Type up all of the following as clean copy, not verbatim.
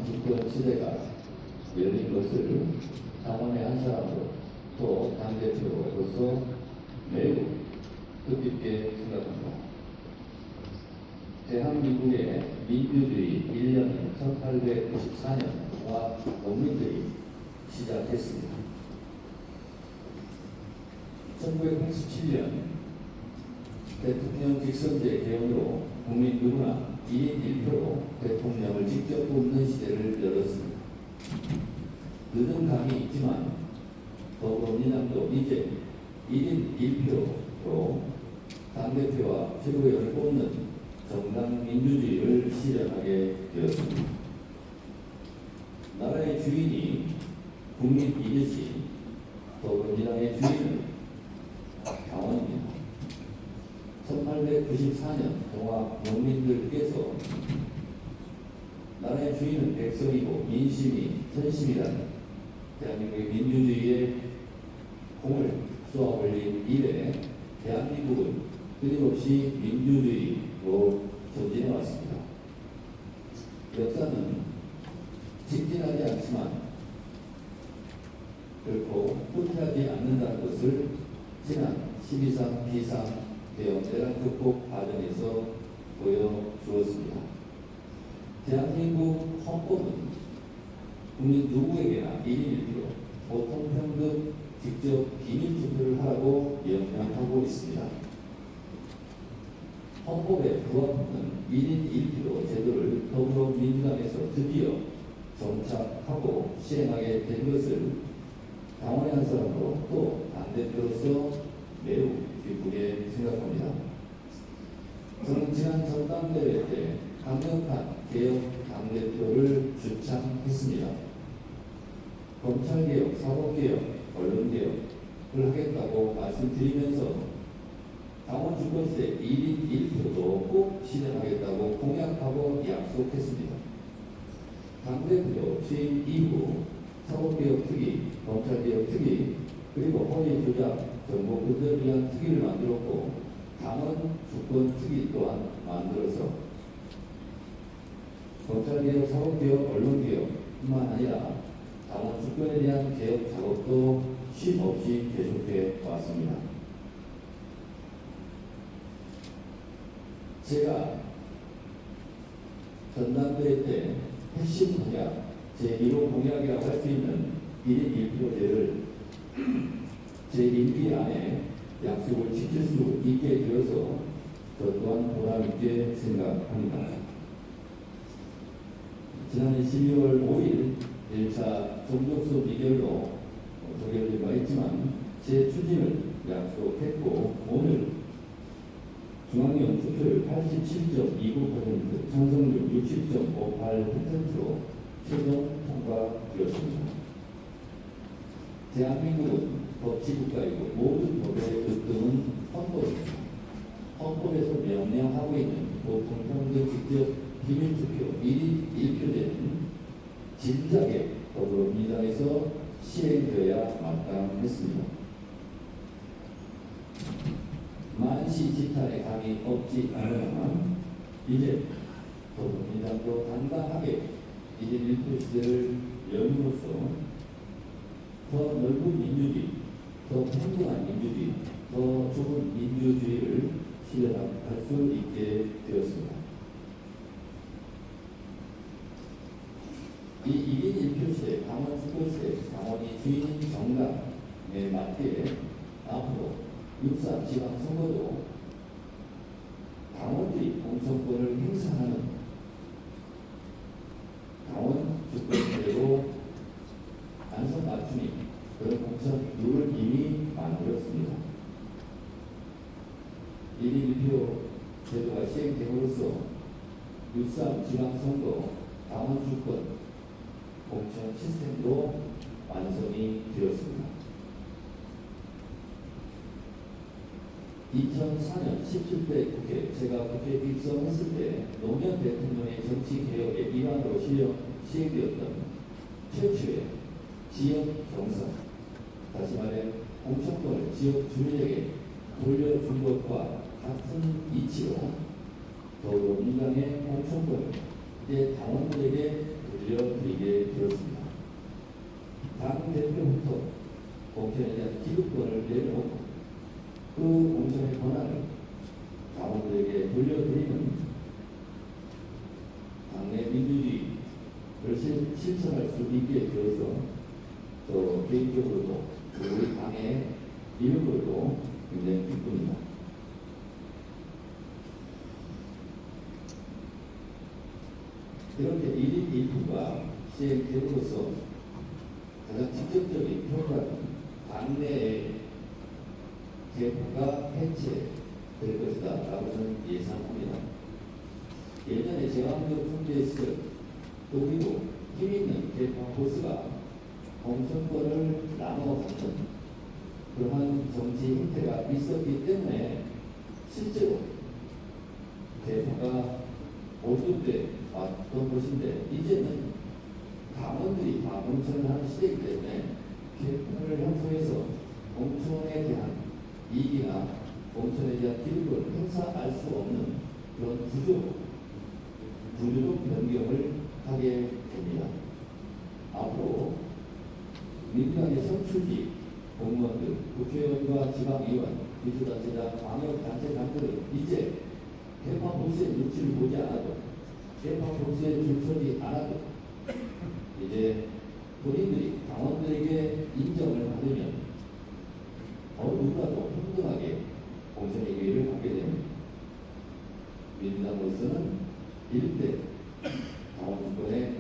집권 시대가 열린 것을 당원의 한 사람으로 또 당대표로서 매우 뜻깊게 생각합니다. 대한민국의 민주주의 1년 1894년과 독립들이 시작했습니다. 1987년 대통령 직선제 개헌으로 국민 누구나 1인 1표로 대통령을 직접 뽑는 시대를 열었습니다. 늦은 감이 있지만 더불어민주당도 이제 1인 1표로 당대표와 최고위원을 뽑는 정당 민주주의를 실현하게 되었습니다. 나라의 주인이 국민이듯이 더불어민주당의 주인은 당원입니다. 1894년 동학 농민들께서 나라의 주인은 백성이고 민심이 선심이라는 대한민국의 민주주의의 공을 쏘아 올린 이래 대한민국은 끊임없이 민주주의로 전진해 왔습니다. 역사는 직진하지 않지만 결코 후퇴하지 않는다는 것을 지난 12.3 비상 대형 대란 극복 과정에서 보여주었습니다. 대한민국 헌법은 국민 누구에게나 1인 1표, 보통평등, 직접 기밀투표를 하라고 명령하고 있습니다. 헌법에 부합하는 1인 1표 제도를 더불어민주당에서 드디어 정착하고 시행하게 된 것을 당원의 한 사람으로 또 당대표로서 매우 기쁘게 생각합니다. 저는 지난 전당대회 때 강력한 개혁 당대표를 주창했습니다. 검찰개혁, 사법개혁, 언론개혁을 하겠다고 말씀드리면서 당원 주권세 1인 1표도 꼭 실현하겠다고 공약하고 약속했습니다. 당대표 취임 이후 사법개혁 특위, 검찰개혁 특위, 그리고 허위 조작, 정보 분석을 위한 특위를 만들었고 당원 주권 특위 또한 만들어서 검찰개혁, 사법개혁, 언론개혁뿐만 아니라 당원 주권에 대한 개혁 작업도 쉼 없이 계속해 왔습니다. 제가 전당대회 때 핵심 공약, 제1호 공약이라고 할 수 있는 1인 1표제를 제 임기 안에 약속을 지킬 수 있게 되어서 저 또한 보람있게 생각합니다. 지난해 12월 5일 1차 종족수 비결로 조결된 바 있지만 제 추진을 약속했고 오늘 중앙위원 투표율 87.29%, 찬성률 60.58%로 최종 통과되었습니다. 대한민국은 법치국가이고 모든 법의 근거는 헌법입니다. 헌법에서 명령하고 있는 보통평등 직접 기밀투표 1인 1표제는 진작에 더불어민주당에서 시행되어야 마땅했습니다. 만시지탄에 감이 없지 않으나 이제 더불어민주당도 당당하게 1인 1표 시대를 열므로써 더 넓은 민주주의, 더 평등한 민주주의, 더 좁은 민주주의를 실현할 수 있게 되었습니다. 이 1인 1표 시대, 당원 주권 시대, 당원이 주인인 정당에 맞게 앞으로 6.3 지방선거도 당원들이 공천권을 행사하는 당원 주권 시대로 안성 맞춤이 그런 공천 룰을 이미 만들었습니다. 1인 1표 제도가 시행됨으로써 6.3 지방선거 당원 주권 공천 시스템도 완성이 되었습니다. 2004년 17대 국회, 제가 국회에 입성했을 때 노무현 대통령의 정치개혁의 일환으로 시행되었던 최초의 지역 경선, 다시 말해 공천권을 지역 주민에게 돌려준 것과 같은 이치로 더불어민주당의 공천권을 이제 당원들에게 돌려드립니다. 대표부터 공천에 대한 기득권을 내려놓고 그 공천의 권한을 당원들에게 돌려드리는 당내 민주주의를 실천할 수 있게 되어서 저 개인적으로도 우리 당의 이름으로도 굉장히 기쁩니다. 이렇게 1인 1표가 시행됨으로써 가장 직접적인 효과는 당내의 개표가 해체될 것이다 라고 저는 예상합니다. 예전에 제왕적 총재 시절 또 그리고 힘있는 개파 보스가 공천권을 나눠 갖는 그러한 정치 행태가 있었기 때문에 실제로 개파가 모두때 왔던 것인데 이제는 당원들이 다 공천을 하는 시대이기 때문에 개파를 형성해서 공천에 대한 이익이나 공천에 대한 기득권을 행사할 수 없는 그런 구조적 변경을 하게 됩니다. 앞으로 민주당의 선출직 공무원들, 국회의원과 지방의원, 민주단체장, 광역단체장들은 이제 개파 보수의 눈치를 보지 않아도 개파 보수에 줄서지 않아도 이제 본인들이 당원들에게 인정을 받으면 누구라도 평등하게 공천의 기회를 갖게 됩니다. 민주당으로서는 일대 당원권의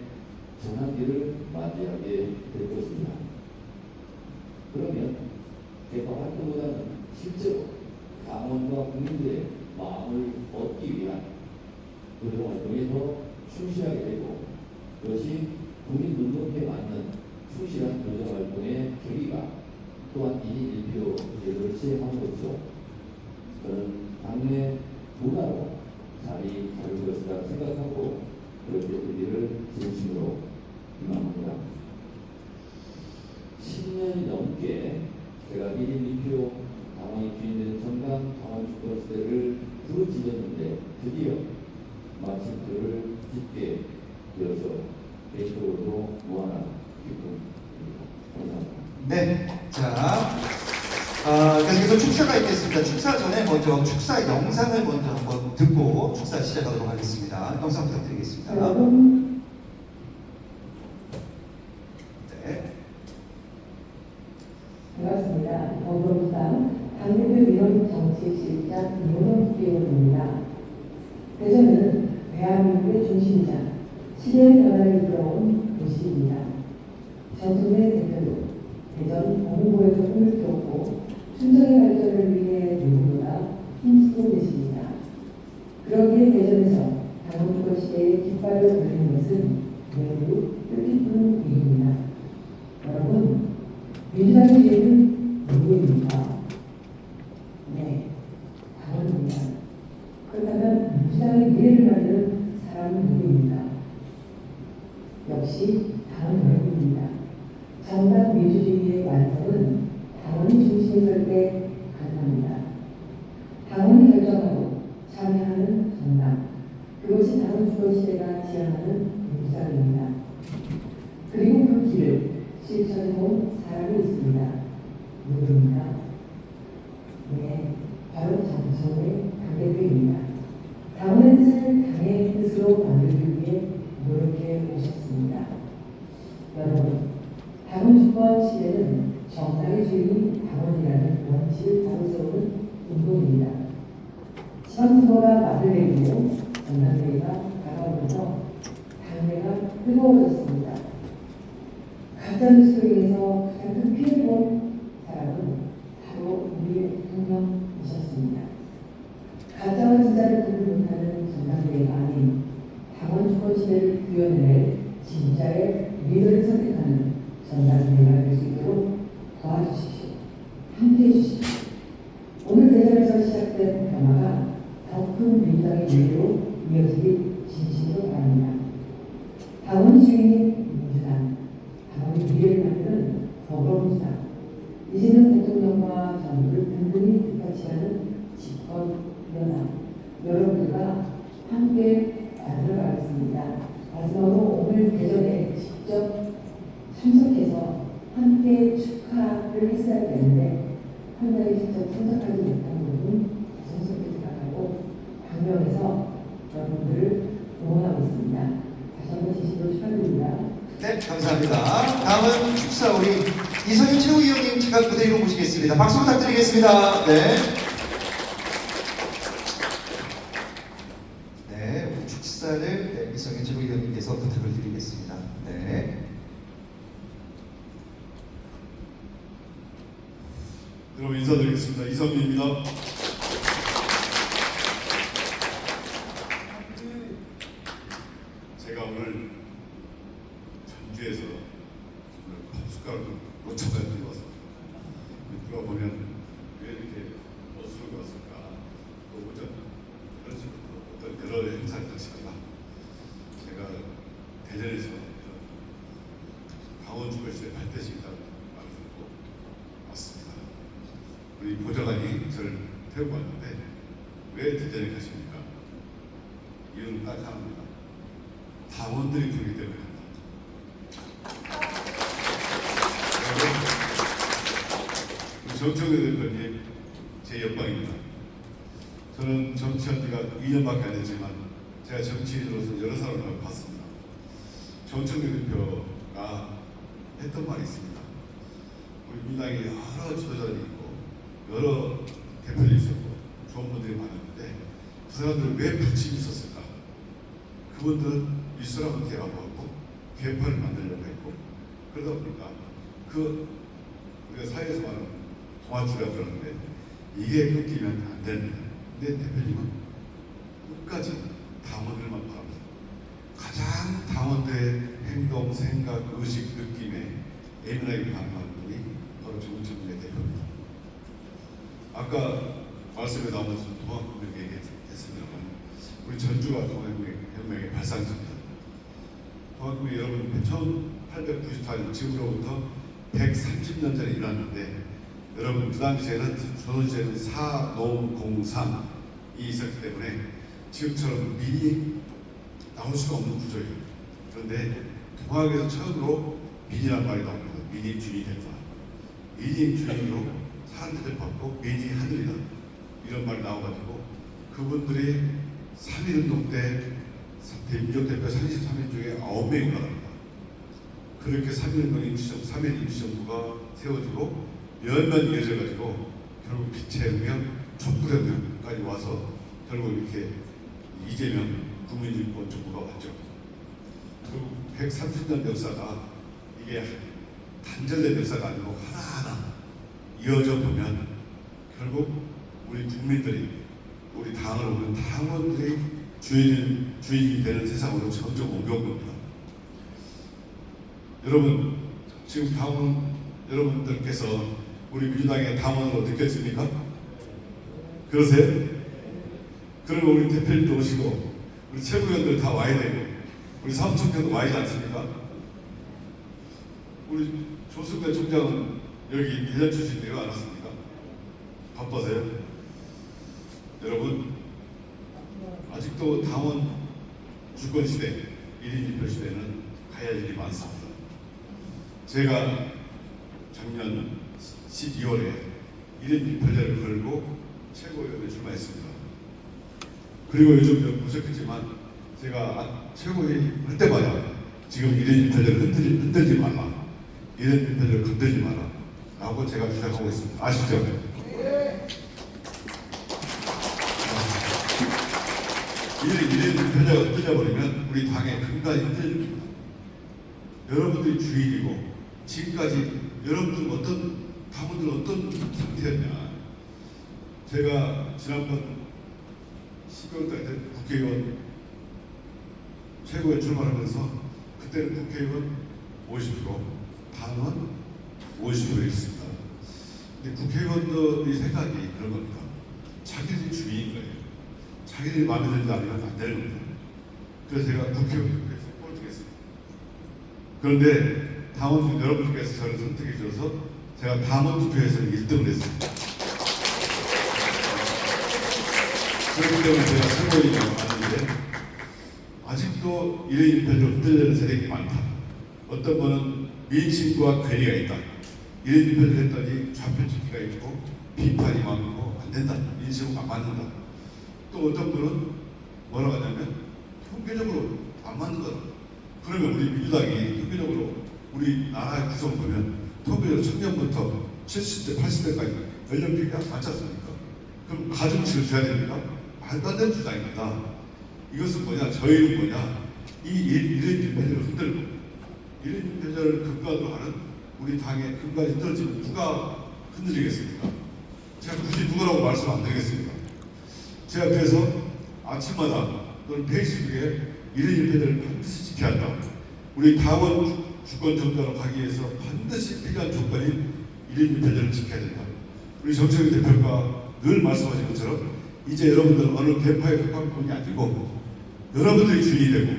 전환기를 맞이하게 될 것입니다. 그러면 개파 활동보다는 실제로 당원과 국민들의 마음을 얻기 위한 노동 활동에 더 충실하게 되고 그것이 국민 눈높이에 맞는 충실한 노동 활동의 계기가 또한 1인 1표제를 시행함으로써 저는 당내 문화로 자리 잡을 것이라 생각하고 그렇게 되기를 진심으로 희망합니다. 10년이 넘게 제가 1인 1표 당원이 주인된 정당 당원 주권 시대를 부르짖었는데 드디어 마침표를 짓게 되어서 개인적으로도 무한한 기쁨입니다. 감사합니다. 네, 자, 계속해서 축사가 있겠습니다. 축사 전에 먼저 축사 영상을 먼저 한번 듣고 축사 시작하도록 하겠습니다. 영상 부탁드리겠습니다. 네. 반갑습니다. 더불어민주당 당대표 위원 정책실장 이원영 의원입니다. 대전은 대한민국의 중심이자 시대의 변화를 이끌어온 도시입니다. 전통의 대표로 대전 공보에서 꿈을 키웠고 순정의 발전을 위해 누구보다 힘쓰고 계십니다. 그러기에 대전에서 당원권 시대의 깃발을 돌리는 것은 매우 뜻깊은 일입니다. 여러분, 민주당의 뒤에는 누구입니까? 네, 당원입니다. 그렇다면 민주당의 미래를 만드는 사람은 누구입니까? 역시 당원 여러분입니다. 정당 민주주의의 완성은 당원이 중심에 설 때 가능합니다. 당원이 결정하고 참여하는 정당, 그것이 당원 주권 시대가 지향하는 민주당입니다. 그리고 그 길을 실천해온 사람이 있습니다. 누구입니까? 네, 바로 장성의 당대표입니다. 당원의 뜻을 당의 뜻으로 만들기 위해 노력해 오셨습니다. 여러분, 당원 주권 시대는 정당의 주인이 당원이라는 원칙을 바로 세우는 운동입니다. 지방선거가 막을 내리고 전당대회가 다가오면서 당내가 뜨거워졌습니다. 가짜뉴스로 인해서 가장 큰 피해를 본 사람은 바로 우리의 대통령이셨습니다. 가짜와 진짜를 구분 못하는 전당대회가 아닌 당원 주권 시대를 구현해낼 진짜의 리더를 선택하는 전당대회가 될 수 있도록 도와주십시오. 함께해 주십시오. 오늘 대전에서 시작된 변화가 더 큰 민주당의 미래로 이어지길 진심으로 바랍니다. 당원 주인인 민주당, 당원의 미래를 만드는 더불어민주당, 이재명 대통령과 정부를 든든히 뒷받침하는 집권여당, 여러분들과 함께 만들어가겠습니다. 마지막으로 오늘 대전에 직접 참석해서 함께 함께 축하를 했어야 되는데 현장에 직접 참석하지 못한 부분 죄송스럽게 생각하고 방명해서 여러분들을 응원하고 있습니다. 다시 한번 진심으로 축하드립니다. 네, 감사합니다. 다음은 축사 우리 이성윤 최고위원님 잠깐 무대 위로 모시겠습니다. 박수 부탁드리겠습니다. 네. 네, 우리 축사를 네, 이성윤 최고위원님께서 부탁을 드리겠습니다. 네. 여러분 인사드리겠습니다. 이성민입니다. 제가 오늘 전주에서 밥숟가락을 놓쳐가야 들고 왔습니다. 누가 보면 왜 이렇게 어수선하게 왔을까? 또 오전 그런 식으로 어떤 여러 행사를 하시다가 제가 대전에서 강원주거시대 발대식이라고 말을 듣고 왔습니다. 우리 보좌관이 저를 태우고 왔는데 왜 대전에 가십니까? 이유는 딱 하나입니다. 당원들이 부르기 때문에 한다. 우리 정청래 대표님 제 옆방입니다. 저는 정치한 지가 2년밖에 안 됐지만 제가 정치인으로서 여러 사람을 봤습니다. 정청래 대표가 했던 말이 있습니다. 우리 민당에 여러 지도자들이 있고 여러 대표들이 있었고 좋은 분들이 많았는데 그 사람들은 왜 부침이 있었을까? 그분들은 윗사람을 대하고 개파를 만들려고 했고 그러다 보니까 우리가 사회에서 말하는 동아줄이라고 그러는데 이게 끊기면 안 됩니다. 근데 대표님은 끝까지 당원들만 바랍니다. 가장 당원들의 행동, 생각, 의식, 느낌에 예민하게 반응하는 분이 바로 정청래 대표입니다. 아까 말씀에 나오면서 동학국을 얘기했습니다만 우리 전주가 동학혁명의 발상지입니다. 동학국이 여러분 1894년 지금으로부터 130년 전에 일어났는데 여러분 그 당시에는 조선시대는 사농공상이 있었기 때문에 지금처럼 민이 나올 수가 없는 구조예요. 그런데 동학에서 처음으로 민이란 말이 나옵니다. 민이 주인이 된다. 민이 주인으로 사람들을 받고 민이 하늘이다. 이런 말이 나와가지고 그분들이 3.1운동 때 민족 대표 33인 중에 9명이 올라갑니다. 그렇게 3.1운동 임시정부, 3.1 임시정부가 세워지고 몇몇 이어져가지고 결국 빛의혁명, 촛불혁명까지 와서 결국 이렇게 이재명 국민주권 정부가 왔죠. 결국 130년 역사가 이게 단절된 역사가 아니고 하나하나 이어져 보면 결국 우리 국민들이 우리 당을 오는 당원들이 주인이 되는 세상으로 점점 옮겨온 겁니다. 여러분 지금 당원 여러분들께서 우리 민주당의 당원으로 느꼈습니까? 그러세요? 그러면 우리 대표님도 오시고 우리 최고위원들 다 와야 되고 우리 사무총장도 와야지 않습니까? 우리 조승래 총장은 여기 대전 출신이에요? 안 왔습니까? 바빠서요? 여러분 아직도 당원 주권시대 1인 1표 시대는 가야 할 일이 많습니다. 제가 작년 12월에 1인 1표제를 걸고 최고위원에 출마했습니다. 그리고 요즘 보셨겠지만 제가 최고위원 할 때마다 지금 1인 1표제를 흔들지 말라, 1인 1표제를 건들지 마라 라고 제가 주장하고 있습니다. 아시죠? 1인 1표제가 흔들려버리면 우리 당의 근간이 흔들립니다. 여러분들이 주인이고 지금까지 여러분들은 당원들은 어떤 상태였냐. 제가 지난번 12월 달 때 국회의원 최고에 출마하면서 그때는 국회의원 50%, 당원 50%였습니다. 근데 국회의원들의 생각이 그런 겁니다. 자기들이 주인인 거예요. 자기들이 마음에 들지 않으면 안 되는 겁니다. 그래서 제가 국회의원께서 꼴등했습니다. 그런데 당원 여러분께서 저를 선택해 주셔서 제가 당원 투표에서 1등을 했습니다. 그렇기 때문에 제가 최고위원이 왔는데 아직도 1인 1표로 흔들리는 세력이 많다. 어떤 분은 민심과 괴리가 있다. 이런 일편을 했더니 좌편집기가 있고 비판이 많고 안 된다, 인식은 안 맞는다. 또 어떤 분은 뭐라고 하냐면 통계적으로 안 맞는 거다. 그러면 우리 민주당이 통계적으로 우리 나라의 구성 보면 통계적으로 청년부터 70대, 80대까지 연령대가 맞지 않습니까? 그럼 가중치를 줘야 됩니까? 말도 안 되는 주장입니다. 이것은 뭐냐? 저희는 뭐냐? 이 일인일패를 흔들고 일인일패를 근간으로 하는 우리 당의 근간이 흔들어지면 누가 흔들리겠습니까? 제가 굳이 누구라고 말씀 안 드리겠습니다. 제가 그래서 아침마다 또는 페이스북에 일인일패를 반드시 지켜야 한다. 우리 당원 주권 정당으로 가기 위해서 반드시 필요한 조건인 일인일패를 지켜야 된다. 우리 정청래 대표가 늘 말씀하신 것처럼 이제 여러분들은 어느 개파에 속한 분이 아니고 여러분들이 주인이 되고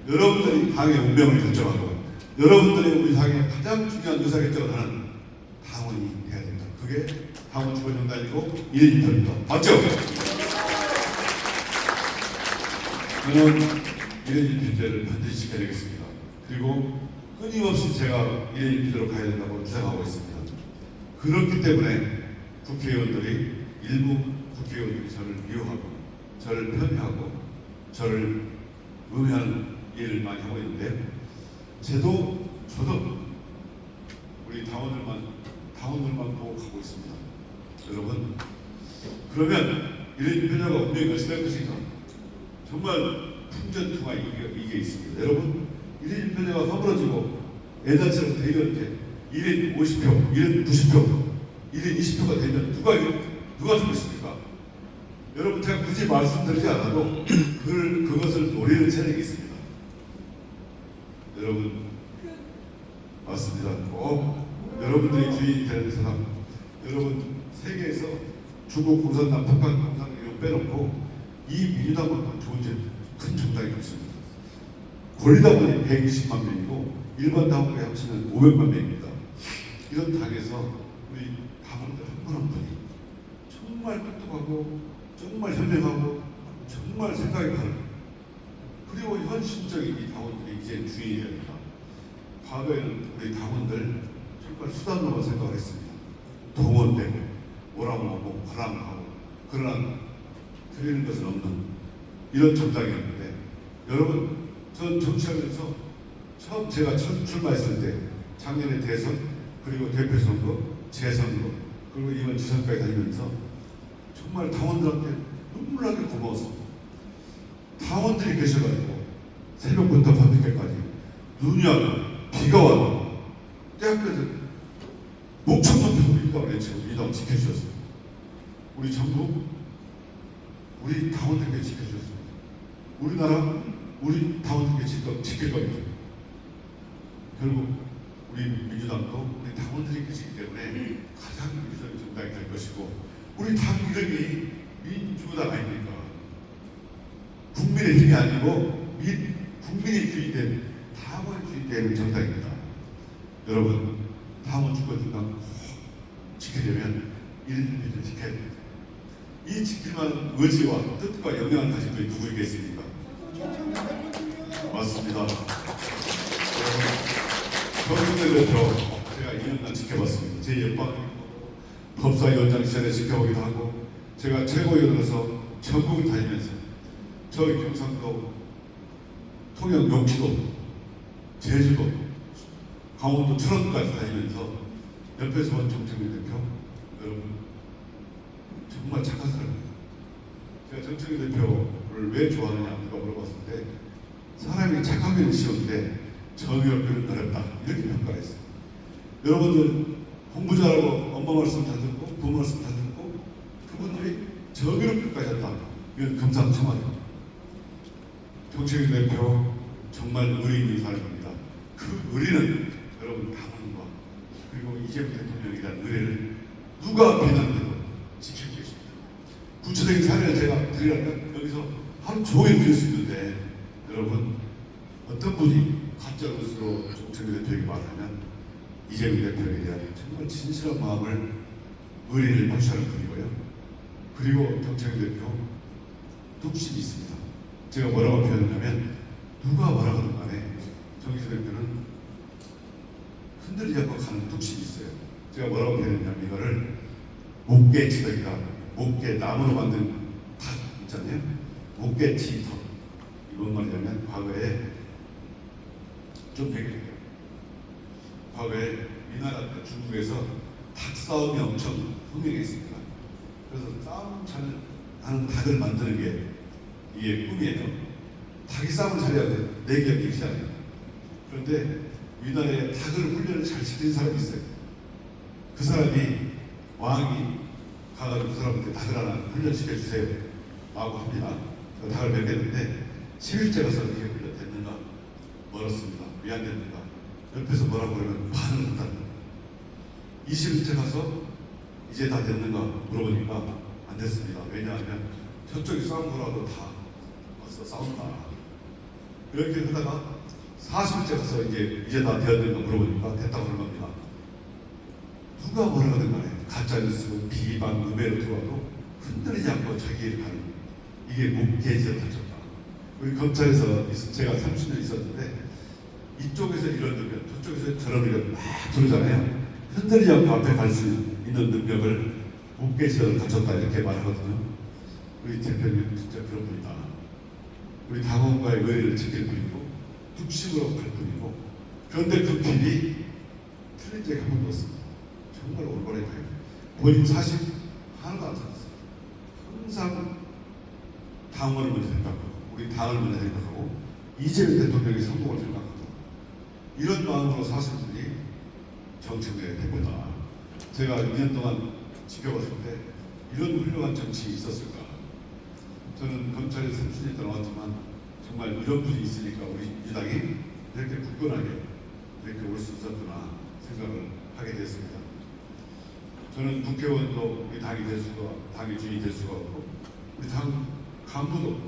여러분들이 당의 운명을 결정하고 여러분들이 우리 당의 가장 중요한 의사결정을 하는 당원이 돼야 된다. 그게 당원 주권정당이고 일인일패입니다. 맞죠? 저는 일인일패를 반드시 지켜야 되겠습니다. 그리고 끊임없이 제가 일인일패로 가야 된다고 주장하고 있습니다. 그렇기 때문에 국회의원들이 일부 국회의원들이 저를 미워하고 저를 편애하고 저를 음해하는 일을 많이 하고 있는데 저도 우리 당원들만 보고 가고 있습니다. 여러분, 그러면 이런 변화가 운명이 결실될 것인가? 정말 풍전투가 이게 있습니다. 여러분, 이런 변화가 허물어지고 애단처럼 대의원때 1인 50표, 1인 90표, 1인 20표가 되면 누가 죽겠습니까? 여러분, 제가 굳이 말씀드리지 않아도 그것을 노리는 세력이 있습니다. 여러분, 맞습니다. 꼭 여러분들이 주인이 되는 사람, 여러분 세계에서 중국 공산당, 북한 공산당 이런 빼놓고 이 민주당만큼 좋은 큰 정당이 없습니다. 권리당원이 120만 명이고 일반 당원까지 합치면 500만 명입니다. 이런 당에서 우리 당원들 한 분 한 분이 정말 똑똑하고 정말 현명하고 정말 생각이 바르고 그리고 현실적인 이 당원들이 이제 주인이 됩니다. 과거에는 우리 당원들 정말 수단으로만 생각을 했습니다. 동원되고 오라고 바람하고 그러나 드리는 것은 없는 이런 정당이었는데 여러분, 전 정치하면서 처음 제가 출마했을 때 작년에 대선 그리고 대표 선거, 재선거 그리고 이번 지선까지 다니면서 정말 당원들한테 눈물나게 고마웠습니다. 당원들이 계셔가지고 새벽부터 밤늦게까지 눈이 와도 비가 와도 대학교에서 목청도 펴고 민주당을 외치고 민주당을 지켜주셨습니다. 우리 정부, 우리 당원들께 지켜주셨습니다. 우리나라, 우리 당원들께 지킬 겁니다. 결국 우리 민주당도 우리 당원들이 계시기 때문에 가장 민주적인 정당이 될 것이고 우리 당 이름이 민주당 아닙니까? 국민의 힘이 아니고 국민이 주인된 당원이 주인되는 정당입니다. 여러분, 당원 주권정당 꼭 지키려면 일일을 지켜야 됩니다. 이 지킬 만한 의지와 뜻과 역량을 가진 분이 누구이겠습니까? 맞습니다. 정청래 대표 제가 2년간 지켜봤습니다. 제 옆방이고 법사위원장 시절에 지켜보기도 하고 제가 최고위원으로서 전국을 다니면서 저희 경상도, 통영, 용치도, 제주도, 강원도, 철원까지 다니면서 옆에서 본 정청래 대표 여러분 정말 착한 사람입니다. 제가 정청래 대표를 왜 좋아하느냐 누가 물어봤을 때 사람이 착하기는 쉬운데 정의롭기는 어렵다 이렇게 평가했어요. 여러분들 공부 잘하고 엄마 말씀 잘 듣고 부모 말씀 잘 듣고 그분들이 정의롭기까지 한다. 이건 금상첨화입니다. 정청래 대표 정말 의리 있는 사람입니다. 그 의리는 여러분 당원과 그리고 이재명 대통령에 대한 의리를 누가 비난해도 지키고 계십니다. 구체적인 사례를 제가 드리려면 여기서 하루 종일 드릴 수 있는데 여러분 어떤 분이 가짜뉴스로 정청래 대표에게 말하면 이재명 대표에 대한 정말 진실한 마음을 의리를 표시하는 분이고요. 그리고 정청래 대표 뚝심이 있습니다. 제가 뭐라고 표현하냐면 누가 뭐라고 하든 간에 정청래 대표는 흔들리지 않고 가는 뚝심이 있어요. 제가 뭐라고 표현했냐면 이거를 목개지덕이다. 목개 나무로 만든 탑 있잖아요. 목개지덕. 이건 말이냐면 과거에 좀 얘기해요. 과거에 위나라 때 중국에서 닭 싸움이 엄청 흥행했습니다. 그래서 싸움 잘 하는 닭을 만드는 게 이게 꿈이에요. 닭이 싸움을 잘해야 돼. 내기가 이기잖아요. 그런데 위나라에 닭을 훈련을 잘 시킨 사람이 있어요. 그 사람이 왕이 가가지고 그 사람한테 닭을 하나 훈련시켜주세요 라고 합니다. 그 닭을 먹였는데 10일째 가서 이게 훈련됐는가? 멀었습니다. 왜 안 됐는가? 옆에서 뭐라고 그러면 반응을 한다는 거예요. 20일째 가서 이제 다 됐는가 물어보니까 안 됐습니다. 왜냐하면 저쪽이 싸운 거라도 다 와서 싸운다. 이렇게 하다가 40일째 가서 이제 다 되었는가 물어보니까 됐다고 그런 겁니다. 누가 뭐라 하든 간에 가짜뉴스, 비방, 음해로 들어와도 흔들리지 않고 자기 일 가는 이게 목개지를 가졌다. 우리 검찰에서 제가 30년 있었는데 이쪽에서 이런 능력, 저쪽에서 저런 능력 막 들어오잖아요. 흔들리지 않고 앞에 갈 수 있는 능력을 목개지를 갖췄다 이렇게 말하거든요. 우리 대표님 진짜 그런 분이다. 우리 당원과의 의리를 지킬 분이고 뚝심으로 갈 분이고 그런데 그 길이 틀린 적이 한 번도 없습니다. 정말 올바르게 가요. 본인 사실 하나도 안 찾았어요. 항상 당원을 먼저 생각하고 우리 당을 먼저 생각하고 이재명 대통령의 성공을 생각하고 이런 마음으로 사신 분이 정치부의 대표다. 제가 2년 동안 지켜봤을 때 이런 훌륭한 정치인이 있었을까. 저는 검찰에서 30년 동안 나왔지만 정말 이런 분이 있으니까 우리 이 당이 이렇게 굳건하게 이렇게 올 수 있었구나 생각을 하게 됐습니다. 저는 국회의원도 우리 당이 당의 주인이 될 수가 없고 우리 당 간부도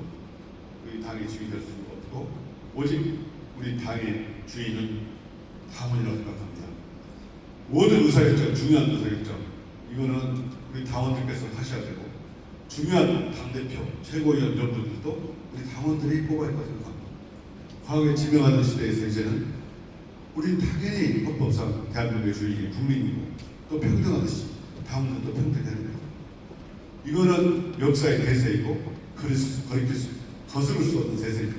우리 당의 주인이 될 수가 없고 오직 우리 당의 주인은 당원이라고 생각합니다. 모든 의사결정, 중요한 의사결정 이거는 우리 당원들께서 하셔야 되고 중요한 당대표, 최고위원 이런 분들도 우리 당원들이 뽑아야 한다고 생각합니다. 과거에 지명하던 시대에서 이제는 우리 당연히 헌법상 대한민국의 주인이 국민이고 또 평등하듯이 당원들도 평등해야 됩니다. 이거는 역사의 대세이고 거스를 수 없는 대세입니다.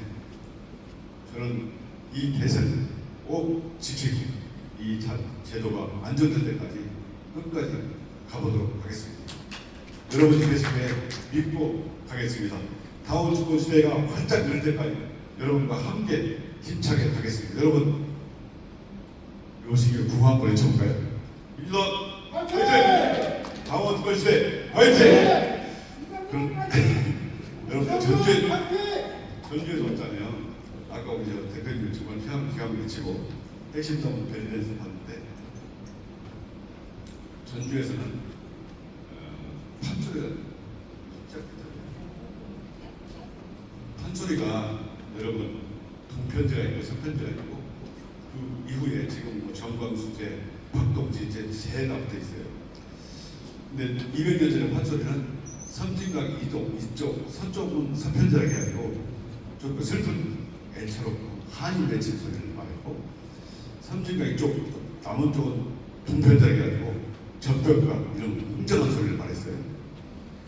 저는 이 대세를 꼭 지키고 이 제도가 안정될 때까지 끝까지 가보도록 하겠습니다. 여러분이 계시기에 믿고 가겠습니다. 다음 주권 시대가 활짝 열 때까지 여러분과 함께 힘차게 가겠습니다. 여러분 요 시기에 구호 한번 외쳐볼까요? 일론 화이팅! 다음 주권 시대 화이팅! 여러분 전주에서 왔잖아요. 아까 우리 대표님 정말 기가 막히고 핵심도 한번 벨리에서 봤는데 전주에서는 판소리가 시작했잖아요. 판소리가 여러분 동편제가 있고 서편제가 있고 그 이후에 지금 뭐 정광수제, 박동진제 세가 붙어 있어요. 근데 200년 전에 판소리는 섬진강 이쪽 서쪽은 서편제라고 해가지고 좀 슬픈 애처롭고 한이 맺힌 소리를 말했고 섬진강 이쪽 남원 쪽은 동편제라고 해가지고 적벽과 이런 웅장한 소리를 말했어요.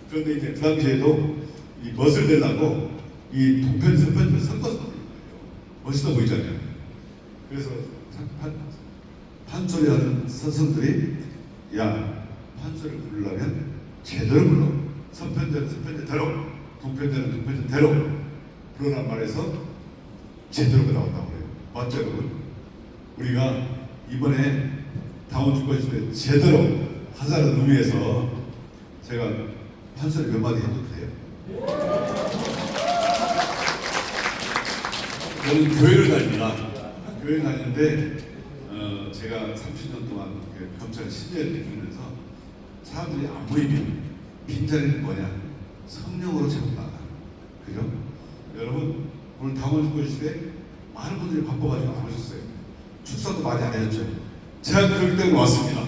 그런데 이제 그 당시에도 이 멋을 내려고 이 동편, 서편을 섞어서 부르는 거예요. 멋있어 보이잖아요. 그래서 판소리하는 선생들이 야 판소리를 부르려면 제대로 불러. 서편대는 서편대대로, 동편대는 동편대대로 그러란 말에서 제대로가 나온다고 그래요. 맞죠 여러분? 우리가 이번에 당원 주권시 때 제대로 하자는 의미에서 제가 판소리 몇 마디 해도 돼요? 저는 교회를 다닙니다. 교회를 다니는데 제가 30년 동안 검찰 신뢰를 느끼면서 사람들이 안 모이면 빈자리는 뭐냐? 성령으로 채운다. 그죠? 여러분 오늘 당원 주권시 때 많은 분들이 바빠가지고 안 오셨어요. 축사도 많이 안 해줬죠. 제가 그렇기 때문에 왔습니다.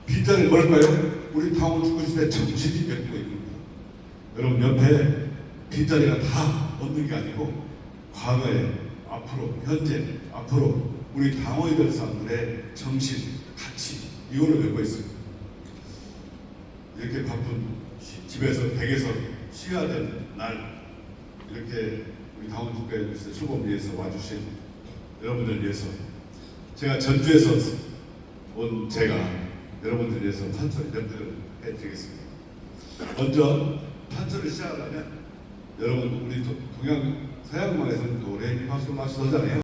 빈자리 뭘까요? 우리 당원 주권시 때 정신이 메꾸고 있는 겁니다. 여러분 옆에 빈자리가 다 없는 게 아니고 과거에 앞으로 현재 앞으로 우리 당원이 될 사람들의 정신, 가치 이거를 배우고 있습니다. 이렇게 바쁜 집에서 댁에서 쉬어야 되는 날 이렇게 우리 당원 국가에 출범 위해서 와주신 여러분들 위해서 제가 전주에서 온 제가 여러분들 위해서 탄소리 연주를 해드리겠습니다. 먼저 탄소를 시작하려면 여러분 우리 동양 서양음악에서는 노래, 힙합, 솔로 하시잖아요.